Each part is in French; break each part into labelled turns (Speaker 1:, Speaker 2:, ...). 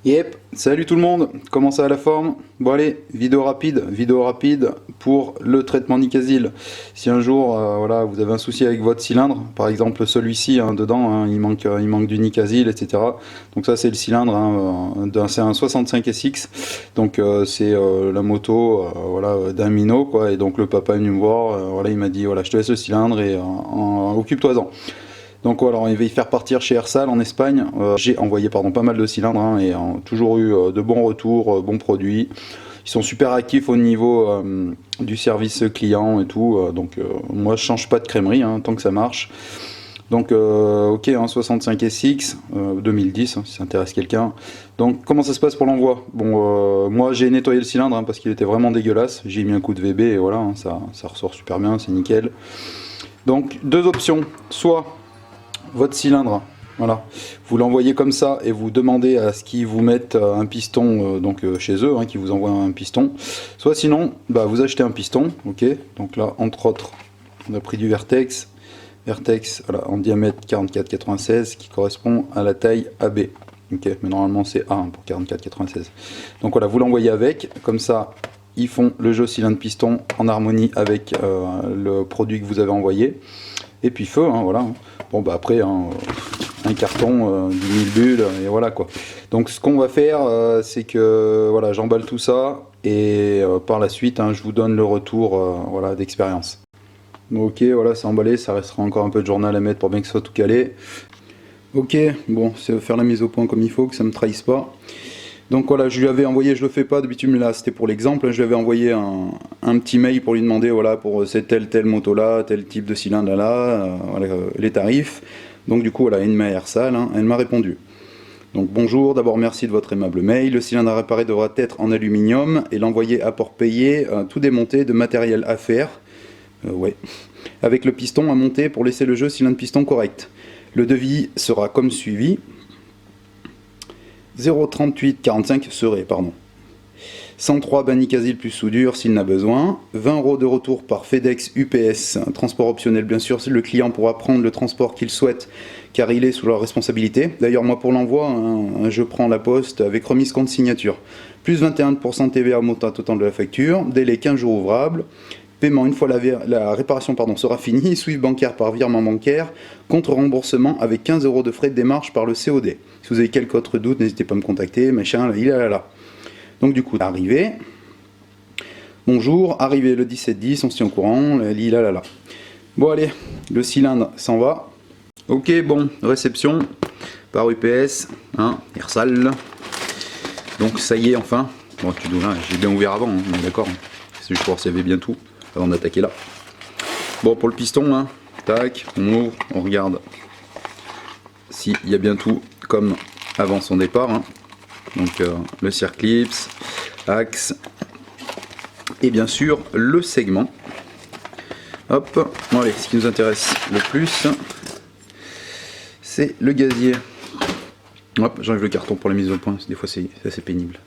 Speaker 1: Yep, salut tout le monde, comment ça va la forme? Bon allez, vidéo rapide pour le traitement Nicasil. Si un jour voilà, vous avez un souci avec votre cylindre, par exemple celui-ci dedans, il manque du Nicasil, etc. Donc ça c'est le cylindre, c'est un 65 SX, donc c'est la moto voilà, d'un minot quoi, et donc le papa est venu me voir, voilà, il m'a dit voilà je te laisse le cylindre et occupe-toi-en. Donc voilà, il va y faire partir chez Ersal en Espagne. J'ai envoyé pas mal de cylindres et toujours eu de bons retours, bons produits. Ils sont super actifs au niveau du service client et tout. Moi je change pas de crèmerie tant que ça marche. Donc ok, 65 SX 2010 si ça intéresse quelqu'un. Donc comment ça se passe pour l'envoi? Bon, moi j'ai nettoyé le cylindre parce qu'il était vraiment dégueulasse. J'ai mis un coup de VB et voilà, ça ressort super bien, c'est nickel. Donc deux options, soit votre cylindre, voilà, vous l'envoyez comme ça et vous demandez à ce qu'ils vous mettent un piston chez eux, qu'ils vous envoient un piston. Soit sinon, vous achetez un piston, ok. Donc là, entre autres, on a pris du Vertex, voilà, en diamètre 44-96 qui correspond à la taille AB. Ok, mais normalement c'est A pour 44-96. Donc voilà, vous l'envoyez avec, comme ça ils font le jeu cylindre-piston en harmonie avec le produit que vous avez envoyé. Et puis feu, voilà. Bon après, un carton, 10 000 bulles, et voilà quoi. Donc ce qu'on va faire, c'est que voilà, j'emballe tout ça, et par la suite, je vous donne le retour voilà, d'expérience. Ok, voilà, c'est emballé, ça restera encore un peu de journal à mettre pour bien que ce soit tout calé. Ok, bon, c'est faire la mise au point comme il faut, que ça me trahisse pas. Donc voilà, je lui avais envoyé, je le fais pas d'habitude, mais là c'était pour l'exemple, je lui avais envoyé un petit mail pour lui demander, voilà, pour cette telle moto là, tel type de cylindre là, voilà, les tarifs. Donc du coup, voilà, Enma Ersal, elle m'a répondu. Donc bonjour, d'abord merci de votre aimable mail, le cylindre à réparer devra être en aluminium et l'envoyer à port payé, tout démonté, de matériel à faire, ouais, avec le piston à monter pour laisser le jeu cylindre-piston correct. Le devis sera comme suivi. 0,3845 serait, pardon. 103 Banicasil plus soudure s'il n'a besoin. 20 € de retour par FedEx UPS, un transport optionnel bien sûr, le client pourra prendre le transport qu'il souhaite car il est sous leur responsabilité. D'ailleurs moi pour l'envoi, je prends la poste avec remise compte signature. Plus 21% TVA au montant total de la facture, délai 15 jours ouvrables. Paiement une fois la réparation sera finie, Swift bancaire par virement bancaire, contre remboursement avec 15 € de frais de démarche par le COD. Si vous avez quelques autres doutes, n'hésitez pas à me contacter, machin, là. Donc du coup, arrivé. Bonjour, arrivé le 17-10, on se tient au courant, là. Bon allez, le cylindre s'en va. Ok, bon, réception par UPS, Ersal. Donc ça y est, enfin. Bon, tu dois, j'ai bien ouvert avant, d'accord. C'est juste pour voir s'il y avait bien tout avant d'attaquer là. Bon, pour le piston, tac, on ouvre, on regarde s'il y a bien tout comme avant son départ. Donc le circlips, axe, et bien sûr le segment. Hop, bon, allez, ce qui nous intéresse le plus, c'est le gazier. Hop, j'enlève le carton pour la mise au point, des fois c'est assez pénible.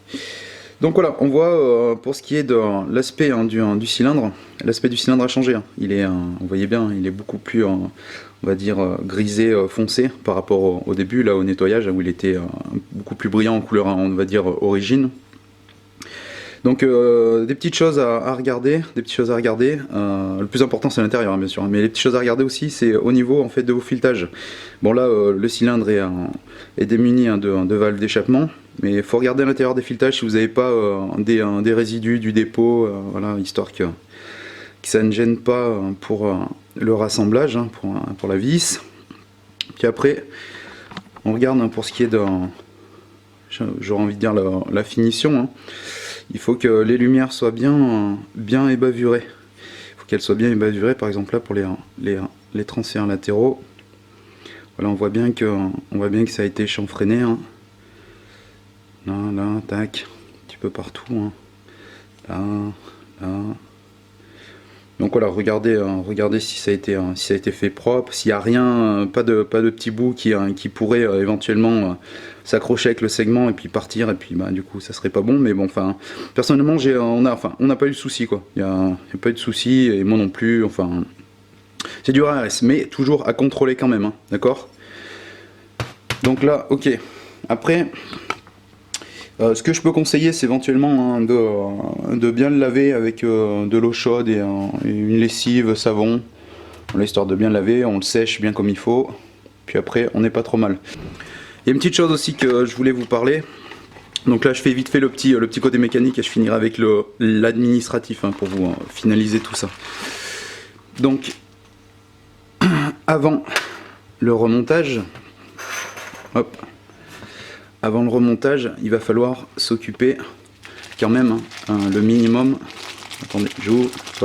Speaker 1: Donc voilà, on voit pour ce qui est de l'aspect du cylindre, l'aspect du cylindre a changé. Il est, on voyait bien, il est beaucoup plus, on va dire, grisé foncé par rapport au début, là au nettoyage, où il était beaucoup plus brillant en couleur, on va dire, origine. Donc des petites choses à regarder, le plus important c'est l'intérieur bien sûr, mais les petites choses à regarder aussi c'est au niveau en fait de vos filetages. Bon là le cylindre est démuni de valves d'échappement, mais il faut regarder à l'intérieur des filetages si vous n'avez pas des résidus du dépôt, voilà, histoire que ça ne gêne pas pour le rassemblage, pour la vis. Puis après on regarde pour ce qui est de, j'aurais envie de dire la finition. Il faut que les lumières soient bien ébavurées. Il faut qu'elles soient bien ébavurées, par exemple là pour les transferts latéraux. Voilà, on voit bien que ça a été chanfreiné. Là, tac, un petit peu partout. Là. Donc voilà, regardez si ça a été fait propre, s'il n'y a rien, pas de petits bouts qui pourraient éventuellement s'accrocher avec le segment et puis partir, et puis du coup ça serait pas bon, mais bon, enfin, personnellement on n'a pas eu de soucis quoi, il n'y a pas eu de soucis, et moi non plus, enfin, c'est du RS, mais toujours à contrôler quand même, d'accord. Donc là, ok, après, Ce que je peux conseiller, c'est éventuellement hein, de bien le laver avec de l'eau chaude et une lessive, savon. Voilà, histoire de bien le laver, on le sèche bien comme il faut. Puis après, on n'est pas trop mal. Il y a une petite chose aussi que je voulais vous parler. Donc là, je fais vite fait le petit côté mécanique et je finirai avec l'administratif hein, pour vous finaliser tout ça. Donc, avant le remontage, hop, avant le remontage, il va falloir s'occuper quand même hein, le minimum. Attendez,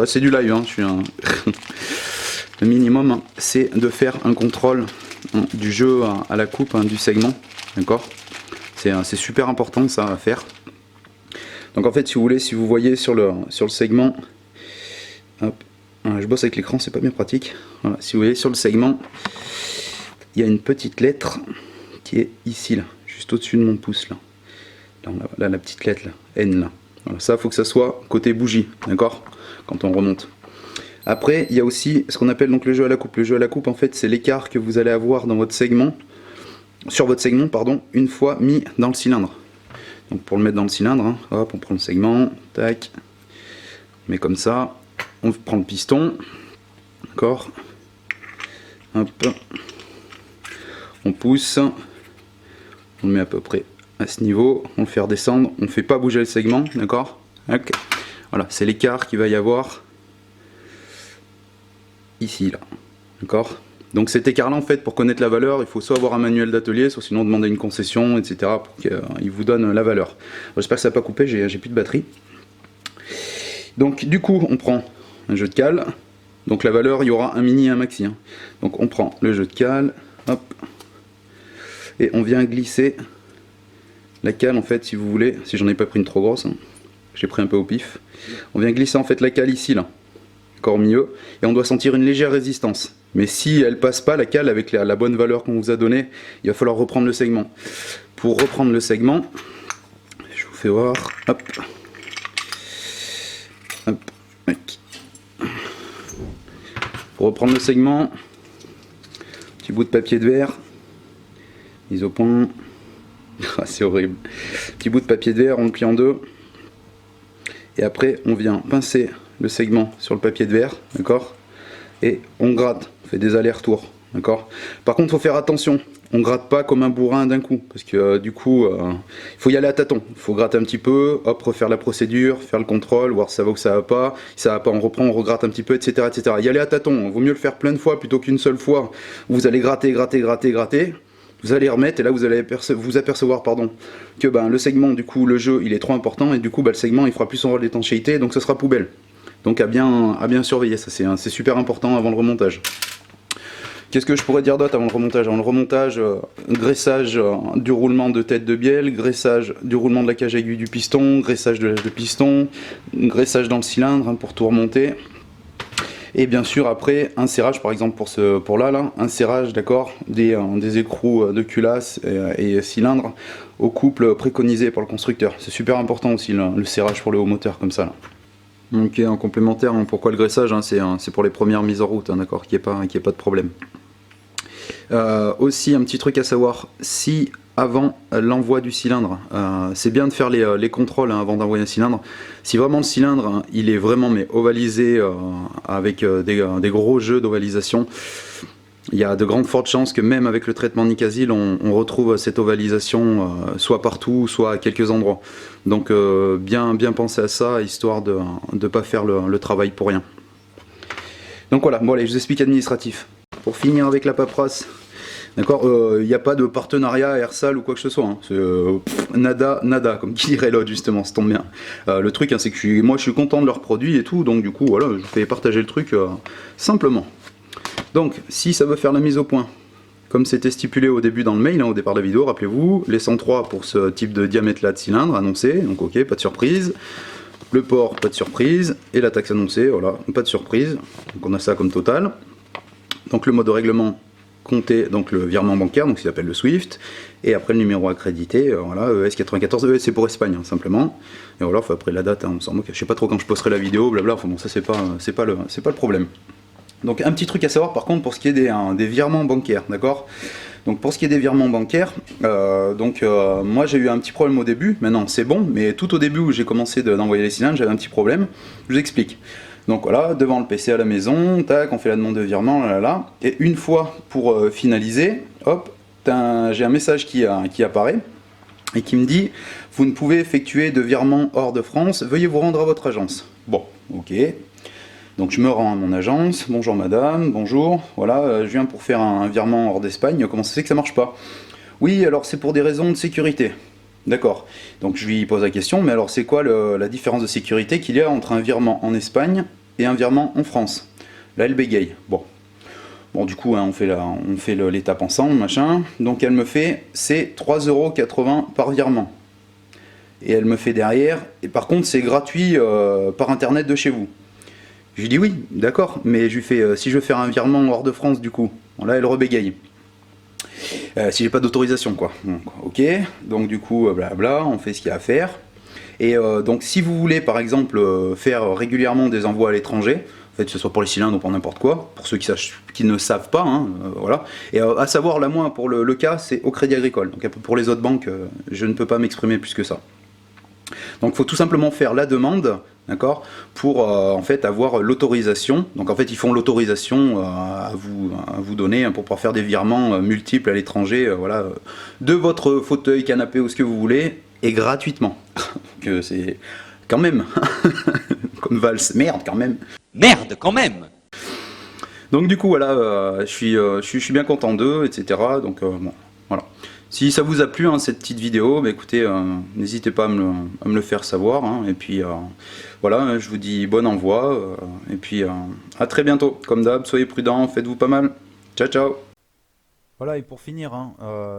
Speaker 1: c'est du live, hein, je suis un... Le minimum, hein, c'est de faire un contrôle hein, du jeu à la coupe hein, du segment, d'accord. C'est super important ça à faire. Donc en fait, si vous voulez, si vous voyez sur le segment, hop, je bosse avec l'écran, c'est pas bien pratique. Voilà, si vous voyez sur le segment, il y a une petite lettre qui est ici là, juste au-dessus de mon pouce là. Là, la petite lettre là, N là. Voilà, ça, faut que ça soit côté bougie, d'accord, quand on remonte. Après, il y a aussi ce qu'on appelle donc le jeu à la coupe. Le jeu à la coupe, en fait, c'est l'écart que vous allez avoir dans votre segment, sur votre segment, pardon, une fois mis dans le cylindre. Donc pour le mettre dans le cylindre, hein, hop, on prend le segment, tac, on met comme ça, on prend le piston, d'accord, hop, on pousse, on le met à peu près à ce niveau, on le fait redescendre, on ne fait pas bouger le segment, d'accord, voilà, c'est l'écart qu'il va y avoir ici, là, d'accord. Donc cet écart là en fait, pour connaître la valeur, il faut soit avoir un manuel d'atelier, soit sinon demander une concession, etc. pour qu'il vous donne la valeur. J'espère que ça n'a pas coupé, j'ai plus de batterie. Donc du coup on prend un jeu de cale, donc la valeur il y aura un mini et un maxi. Hein. Donc on prend le jeu de cale, hop, et on vient glisser la cale en fait si vous voulez, si j'en ai pas pris une trop grosse, hein. J'ai pris un peu au pif. On vient glisser en fait la cale ici là, encore au milieu, et on doit sentir une légère résistance. Mais si elle passe pas la cale avec la bonne valeur qu'on vous a donnée, il va falloir reprendre le segment. Pour reprendre le segment, je vous fais voir, hop, hop, pour reprendre le segment, petit bout de papier de verre, mise au point, c'est horrible, petit bout de papier de verre, on le plie en deux, et après on vient pincer le segment sur le papier de verre, d'accord, et on gratte, on fait des allers-retours, d'accord. Par contre, il faut faire attention, on gratte pas comme un bourrin d'un coup, parce que du coup, il faut y aller à tâtons. Il faut gratter un petit peu, hop, refaire la procédure, faire le contrôle, voir si ça va ou ça va pas. Si ça va pas, on reprend, on regratte un petit peu, etc., etc. Y aller à tâtons. Vaut mieux le faire plein de fois plutôt qu'une seule fois où vous allez gratter, gratter, gratter, gratter. Vous allez remettre et là vous allez vous apercevoir que le segment, du coup, le jeu, il est trop important et du coup, le segment, il fera plus son rôle d'étanchéité, donc ce sera poubelle. Donc à bien surveiller, ça c'est super important avant le remontage. Qu'est-ce que je pourrais dire d'autre avant le remontage? Avant le remontage, graissage du roulement de tête de bielle, graissage du roulement de la cage aiguille du piston, graissage de l'âge de piston, graissage dans le cylindre hein, pour tout remonter. Et bien sûr après, un serrage par exemple pour là, un serrage d'accord des écrous de culasse et cylindre au couple préconisé par le constructeur. C'est super important aussi le serrage pour le haut moteur comme ça. Là. Ok, en complémentaire, hein, pourquoi le graissage hein, c'est pour les premières mises en route, hein, d'accord, qu'il n'y ait pas de problème. Aussi, un petit truc à savoir, si avant l'envoi du cylindre, c'est bien de faire les contrôles hein, avant d'envoyer un cylindre. Si vraiment le cylindre, hein, il est vraiment ovalisé avec des gros jeux d'ovalisation, il y a de grandes fortes chances que même avec le traitement Nicasil, on retrouve cette ovalisation soit partout, soit à quelques endroits. Donc bien penser à ça, histoire de ne pas faire le travail pour rien. Donc voilà, bon allez, je vous explique administratif. Pour finir avec la paperasse, d'accord, il n'y a pas de partenariat Airsal ou quoi que ce soit. Hein. Nada, comme qui dirait l'autre justement, ça tombe bien. Le truc, hein, c'est que moi je suis content de leurs produits et tout, donc du coup voilà, je vous fais partager le truc simplement. Donc, si ça veut faire la mise au point, comme c'était stipulé au début dans le mail, hein, au départ de la vidéo, rappelez-vous, les 103 pour ce type de diamètre-là de cylindre annoncé, donc ok, pas de surprise. Le port, pas de surprise. Et la taxe annoncée, voilà, pas de surprise. Donc on a ça comme total. Donc le mode de règlement compté, donc le virement bancaire, donc ce qu'il appelle le SWIFT. Et après le numéro accrédité, voilà, ES94, ES c'est pour Espagne, hein, simplement. Et voilà, après la date, hein, on s'en moque. Je sais pas trop quand je posterai la vidéo, blabla, enfin bon, ça c'est pas le problème. Donc un petit truc à savoir par contre pour ce qui est des virements bancaires, d'accord. Donc pour ce qui est des virements bancaires, moi j'ai eu un petit problème au début, maintenant c'est bon, mais tout au début où j'ai commencé d'envoyer les cylindres, j'avais un petit problème, je vous explique. Donc voilà, devant le PC à la maison, tac, on fait la demande de virement, là, et une fois pour finaliser, hop, j'ai un message qui apparaît, et qui me dit « Vous ne pouvez effectuer de virement hors de France, veuillez vous rendre à votre agence. » Bon, ok. Donc je me rends à mon agence, bonjour madame, bonjour, voilà, je viens pour faire un virement hors d'Espagne, comment ça se fait que ça marche pas? Oui, alors c'est pour des raisons de sécurité. D'accord. Donc je lui pose la question, mais alors c'est quoi la différence de sécurité qu'il y a entre un virement en Espagne et un virement en France? Là elle bégaye. Bon, du coup, hein, on fait l'étape ensemble, machin. Donc elle me fait, c'est 3,80 € par virement. Et elle me fait derrière, et par contre c'est gratuit par internet de chez vous. Je lui dis oui, d'accord, mais je lui fais, si je veux faire un virement hors de France du coup, bon, là elle rebégaye. Si j'ai pas d'autorisation quoi. Donc, ok, donc du coup, blabla, on fait ce qu'il y a à faire. Et donc si vous voulez par exemple faire régulièrement des envois à l'étranger, en fait, que ce soit pour les cylindres ou pour n'importe quoi, pour ceux qui ne savent pas, hein, voilà. Et à savoir, là, moi, pour le cas, c'est au Crédit Agricole. Donc pour les autres banques, je ne peux pas m'exprimer plus que ça. Donc il faut tout simplement faire la demande, d'accord, pour en fait avoir l'autorisation. Donc en fait, ils font l'autorisation à vous donner pour pouvoir faire des virements multiples à l'étranger, voilà, de votre fauteuil, canapé ou ce que vous voulez, et gratuitement. Que c'est quand même, comme valse, merde quand même.
Speaker 2: Merde, quand même!
Speaker 1: Donc du coup, voilà, je suis bien content d'eux, etc. Donc bon, voilà. Si ça vous a plu, hein, cette petite vidéo, bah, écoutez, n'hésitez pas à me le faire savoir. Hein, et puis voilà, je vous dis bon envoi. Et puis à très bientôt. Comme d'hab, soyez prudents, faites-vous pas mal. Ciao, ciao. Voilà, et pour finir, hein,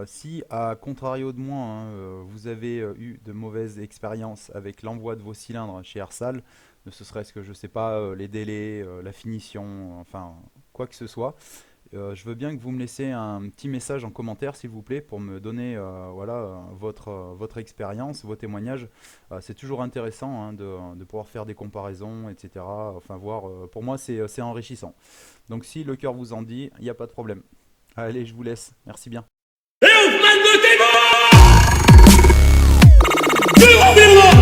Speaker 1: si à contrario de moi, hein, vous avez eu de mauvaises expériences avec l'envoi de vos cylindres chez Arsal, ne serait-ce que je sais pas, les délais, la finition, enfin quoi que ce soit, je veux bien que vous me laissiez un petit message en commentaire s'il vous plaît pour me donner voilà, votre expérience, vos témoignages. C'est toujours intéressant hein, de pouvoir faire des comparaisons, etc. Enfin voir, pour moi c'est enrichissant. Donc si le cœur vous en dit, il n'y a pas de problème. Allez, je vous laisse. Merci bien.
Speaker 3: Et Ousmane de Témoin